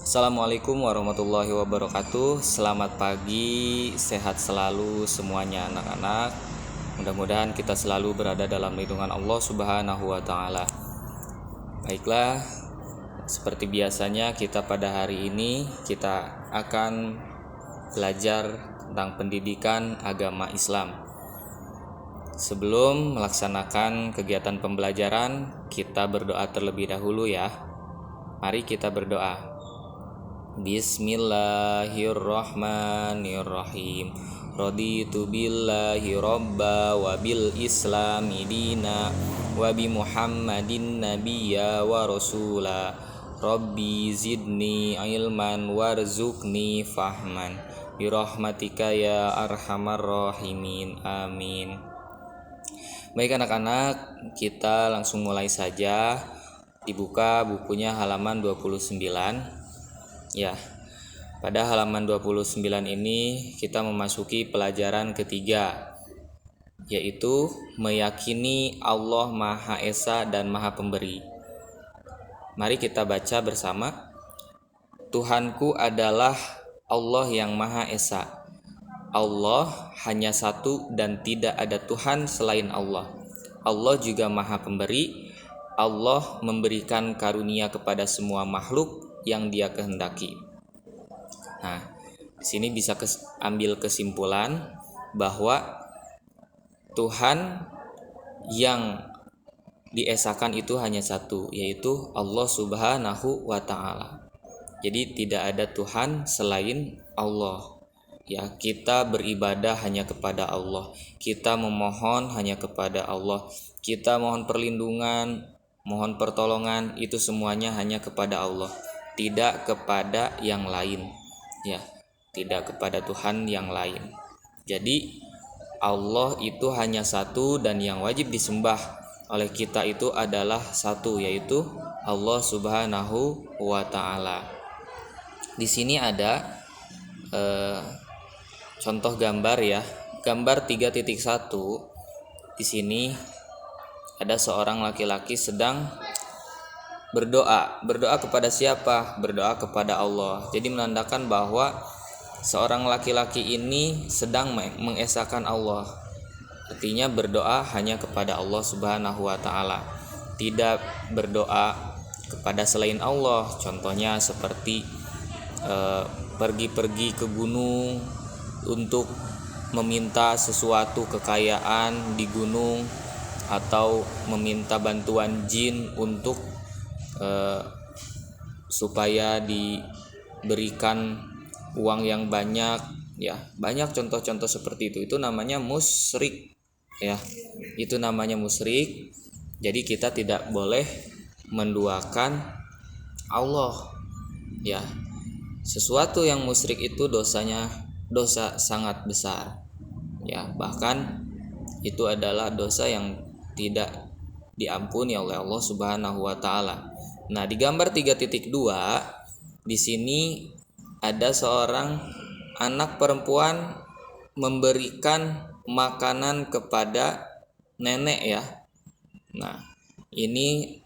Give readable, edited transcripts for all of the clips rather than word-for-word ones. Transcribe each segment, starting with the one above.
Assalamualaikum warahmatullahi wabarakatuh. Selamat pagi, sehat selalu semuanya anak-anak. Mudah-mudahan kita selalu berada dalam lindungan Allah Subhanahu wa taala. Baiklah, seperti biasanya kita pada hari ini kita akan belajar tentang pendidikan agama Islam. Sebelum melaksanakan kegiatan pembelajaran, kita berdoa terlebih dahulu ya. Mari kita berdoa. Bismillahirrahmanirrahim. Raditu billahi robba wa bil islami dina wa bi muhammadin nabiyya wa rasula. Rabbi zidni ilman warzuqni fahman birahmatika ya arhamar rahimin. Amin. Baik anak-anak, kita langsung mulai saja. Dibuka bukunya halaman 29. Ya, pada halaman 29 ini kita memasuki pelajaran ketiga, yaitu meyakini Allah Maha Esa dan Maha Pemberi. Mari kita baca bersama. Tuhanku adalah Allah yang Maha Esa. Allah hanya satu dan tidak ada Tuhan selain Allah. Allah juga Maha Pemberi. Allah memberikan karunia kepada semua makhluk yang Dia kehendaki. Nah, di sini bisa ambil kesimpulan bahwa Tuhan yang diesakan itu hanya satu, yaitu Allah Subhanahu wa taala. Jadi tidak ada Tuhan selain Allah. Ya, kita beribadah hanya kepada Allah. Kita memohon hanya kepada Allah. Kita mohon perlindungan, mohon pertolongan, itu semuanya hanya kepada Allah. Tidak kepada yang lain, ya, tidak kepada Tuhan yang lain. Jadi Allah itu hanya satu dan yang wajib disembah oleh kita itu adalah satu, yaitu Allah Subhanahu wa taala. Di sini ada contoh gambar ya, gambar 3.1. Di sini ada seorang laki-laki sedang berdoa kepada siapa? Berdoa kepada Allah. Jadi menandakan bahwa seorang laki-laki ini sedang mengesahkan Allah. Artinya berdoa hanya kepada Allah Subhanahu wa taala. Tidak berdoa kepada selain Allah. Contohnya seperti pergi-pergi ke gunung untuk meminta sesuatu kekayaan di gunung, atau meminta bantuan jin untuk supaya diberikan uang yang banyak, ya, banyak contoh-contoh seperti itu namanya musyrik, ya, itu namanya musyrik. Jadi kita tidak boleh menduakan Allah, ya. Sesuatu yang musyrik itu dosa sangat besar, ya, bahkan itu adalah dosa yang tidak diampuni oleh Allah Subhanahu wa taala. Nah, di gambar 3.2 di sini ada seorang anak perempuan memberikan makanan kepada nenek ya. Nah, ini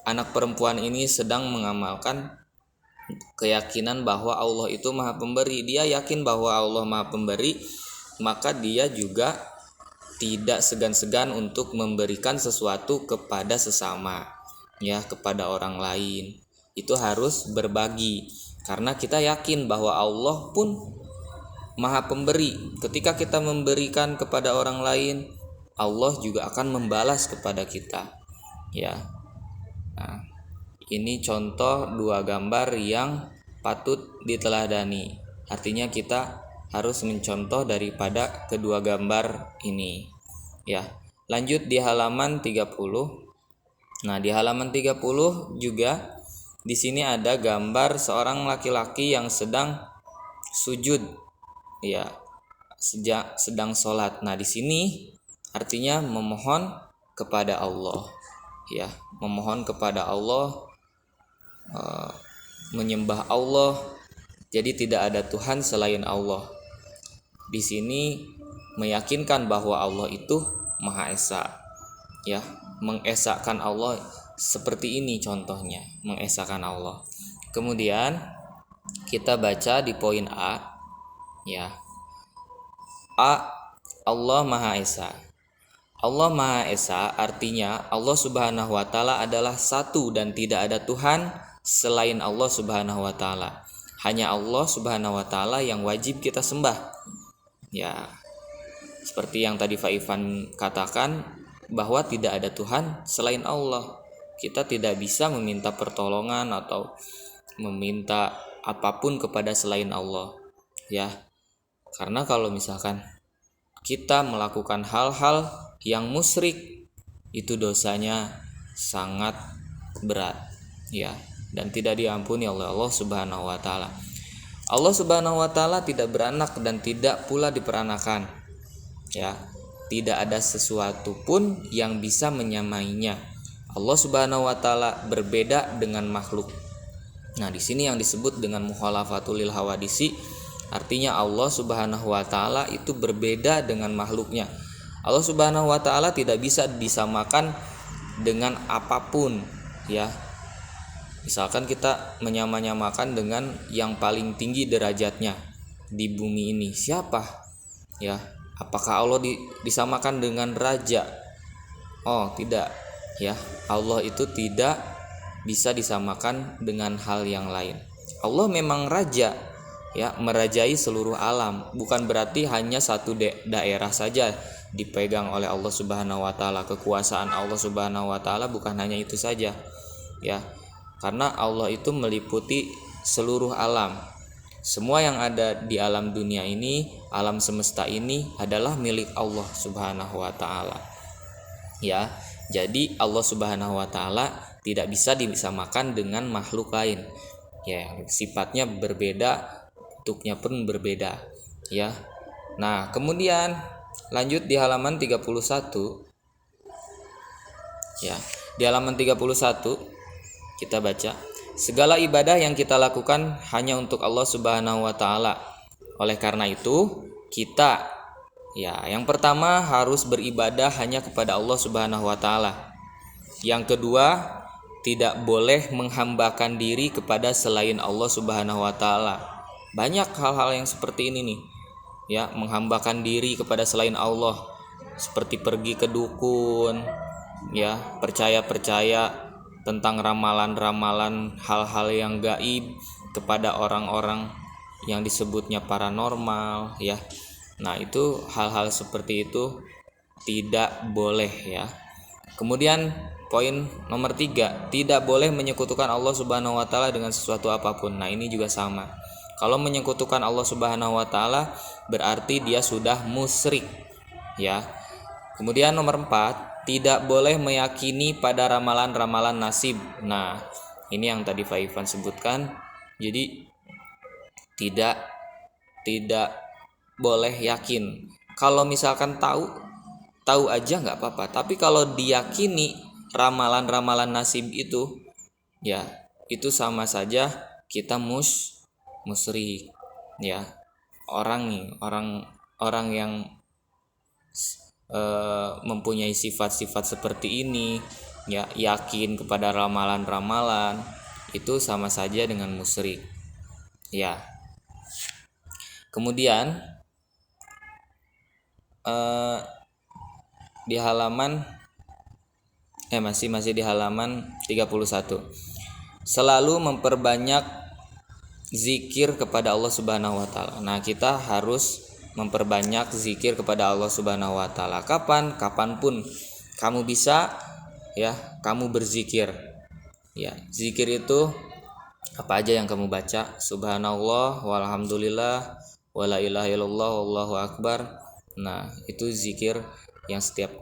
anak perempuan ini sedang mengamalkan keyakinan bahwa Allah itu Maha Pemberi. Dia yakin bahwa Allah Maha Pemberi, maka dia juga tidak segan-segan untuk memberikan sesuatu kepada sesama, ya, kepada orang lain. Itu harus berbagi, karena kita yakin bahwa Allah pun Maha Pemberi. Ketika kita memberikan kepada orang lain, Allah juga akan membalas kepada kita, ya. Nah, ini contoh dua gambar yang patut diteladani. Artinya kita harus mencontoh daripada kedua gambar ini, ya. Lanjut di halaman 30. Nah, di halaman 30 juga di sini ada gambar seorang laki-laki yang sedang sujud, ya, sedang sholat. Nah, di sini artinya memohon kepada Allah, ya, memohon kepada Allah, menyembah Allah. Jadi tidak ada Tuhan selain Allah. Di sini meyakinkan bahwa Allah itu Maha Esa, ya, mengesahkan Allah seperti ini contohnya, mengesahkan Allah. Kemudian kita baca di poin A, ya. A, Allah Maha Esa. Allah Maha Esa artinya Allah Subhanahu wa taala adalah satu dan tidak ada Tuhan selain Allah Subhanahu wa taala. Hanya Allah Subhanahu wa taala yang wajib kita sembah. Ya. Seperti yang tadi Faifan katakan bahwa tidak ada Tuhan selain Allah. Kita tidak bisa meminta pertolongan atau meminta apapun kepada selain Allah. Ya. Karena kalau misalkan kita melakukan hal-hal yang musyrik, itu dosanya sangat berat, ya, dan tidak diampuni oleh Allah Subhanahu wa taala. Allah Subhanahu wa taala tidak beranak dan tidak pula diperanakan. Ya, tidak ada sesuatu pun yang bisa menyamainya. Allah Subhanahu wa taala berbeda dengan makhluk. Nah, di sini yang disebut dengan mukhalafatul lil hawadisi, artinya Allah Subhanahu wa taala itu berbeda dengan makhluknya. Allah Subhanahu wa taala tidak bisa disamakan dengan apapun, ya. Misalkan kita menyamakan dengan yang paling tinggi derajatnya di bumi ini. Siapa? Ya, apakah Allah disamakan dengan raja? Oh, tidak, ya. Allah itu tidak bisa disamakan dengan hal yang lain. Allah memang raja, ya, merajai seluruh alam. Bukan berarti hanya satu daerah saja dipegang oleh Allah Subhanahu wa taala. Kekuasaan Allah Subhanahu wa taala bukan hanya itu saja, ya. Karena Allah itu meliputi seluruh alam. Semua yang ada di alam dunia ini, alam semesta ini adalah milik Allah Subhanahu wa taala. Ya. Jadi Allah Subhanahu wa taala tidak bisa disamakan dengan makhluk lain. Ya, sifatnya berbeda, bentuknya pun berbeda, ya. Nah, kemudian lanjut di halaman 31. Ya, di halaman 31 kita baca, segala ibadah yang kita lakukan hanya untuk Allah Subhanahu wa taala. Oleh karena itu, kita, ya, yang pertama harus beribadah hanya kepada Allah Subhanahu wa taala. Yang kedua, tidak boleh menghambakan diri kepada selain Allah Subhanahu wa taala. Banyak hal-hal yang seperti ini nih, ya, menghambakan diri kepada selain Allah, seperti pergi ke dukun, ya, percaya tentang ramalan-ramalan hal-hal yang gaib kepada orang-orang yang disebutnya paranormal, ya. Nah, itu hal-hal seperti itu tidak boleh, ya. Kemudian poin nomor 3, tidak boleh menyekutukan Allah Subhanahu wa taala dengan sesuatu apapun. Nah, ini juga sama. Kalau menyekutukan Allah Subhanahu wa taala berarti dia sudah musyrik, ya. Kemudian nomor 4, tidak boleh meyakini pada ramalan-ramalan nasib. Nah, ini yang tadi Faifan sebutkan. Jadi tidak boleh yakin. Kalau misalkan tahu aja nggak apa-apa. Tapi kalau diyakini ramalan-ramalan nasib itu, ya, itu sama saja kita musyrik, ya. Orang yang mempunyai sifat-sifat seperti ini, ya, yakin kepada ramalan-ramalan, itu sama saja dengan musyrik, ya. Kemudian di halaman masih di halaman 31, selalu memperbanyak zikir kepada Allah Subhanahu wa taala. Nah, kita harus memperbanyak zikir kepada Allah Subhanahu wa taala. Kapanpun kamu bisa, ya, kamu berzikir. Ya, zikir itu apa aja yang kamu baca, subhanallah walhamdulillah wala ilaha illallah wallahu akbar. Nah, itu zikir yang setiap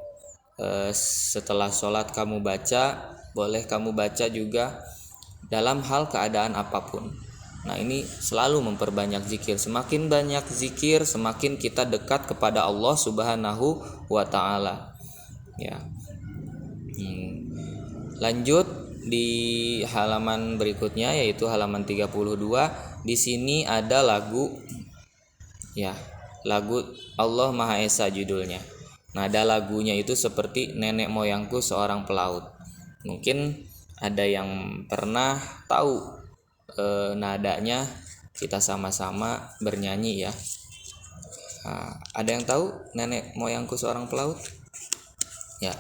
setelah sholat kamu baca. Boleh kamu baca juga dalam hal keadaan apapun. Nah, ini selalu memperbanyak zikir. Semakin banyak zikir, semakin kita dekat kepada Allah Subhanahu wa taala, ya. Lanjut di halaman berikutnya, yaitu halaman 32. Di sini ada lagu, ya, lagu Allah Maha Esa judulnya. Nah, ada lagunya itu seperti nenek moyangku seorang pelaut. Mungkin ada yang pernah tahu nadanya kita sama-sama bernyanyi ya. Nah, ada yang tahu nenek moyangku seorang pelaut? Ya,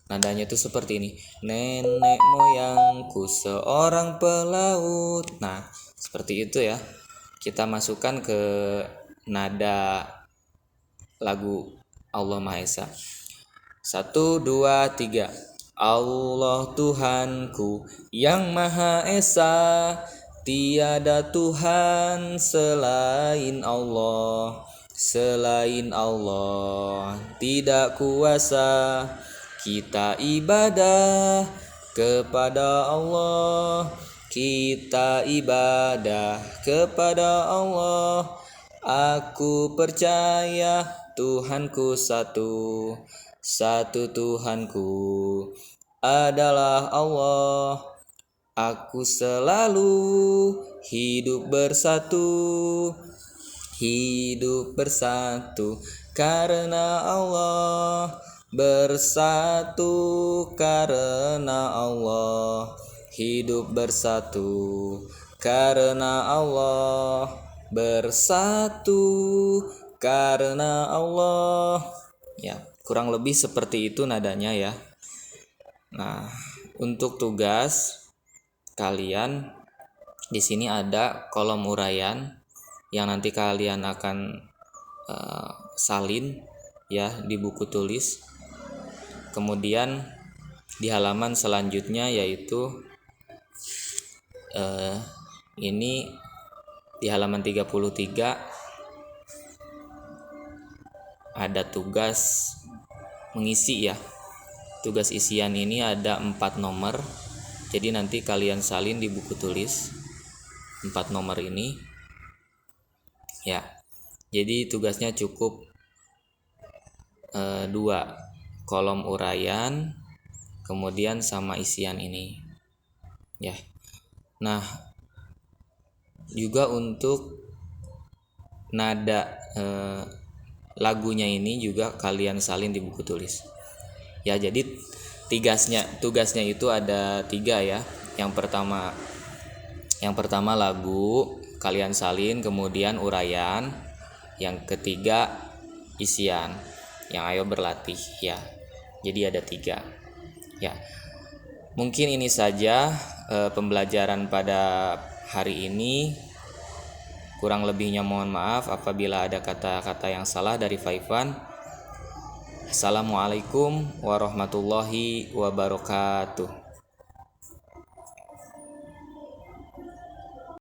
nadanya itu seperti ini. Nenek moyangku seorang pelaut. Nah, seperti itu ya. Kita masukkan ke nada lagu Allah Maha Esa. 1, 2, 3. Allah Tuhanku yang Maha Esa, tiada Tuhan selain Allah. Selain Allah tidak kuasa kita ibadah kepada Allah. Kita ibadah kepada Allah. Aku percaya Tuhanku satu, satu Tuhanku adalah Allah. Aku selalu hidup bersatu, hidup bersatu karena Allah. Bersatu karena Allah. Hidup bersatu karena Allah. Bersatu karena Allah. Ya, kurang lebih seperti itu nadanya ya. Nah, untuk tugas kalian di sini ada kolom uraian yang nanti kalian akan salin ya di buku tulis. Kemudian di halaman selanjutnya yaitu ini di halaman 33 ada tugas mengisi ya. Tugas isian ini ada 4 nomor. Jadi nanti kalian salin di buku tulis 4 nomor ini. Ya. Jadi tugasnya cukup 2 kolom uraian kemudian sama isian ini. Ya. Nah, juga untuk nada lagunya ini juga kalian salin di buku tulis. Ya, jadi tugasnya itu ada 3 ya. Yang pertama lagu kalian salin, kemudian uraian, yang ketiga isian. Yang ayo berlatih ya. Jadi ada 3. Ya. Mungkin ini saja pembelajaran pada hari ini. Kurang lebihnya mohon maaf apabila ada kata-kata yang salah dari Faifan. Assalamualaikum warahmatullahi wabarakatuh.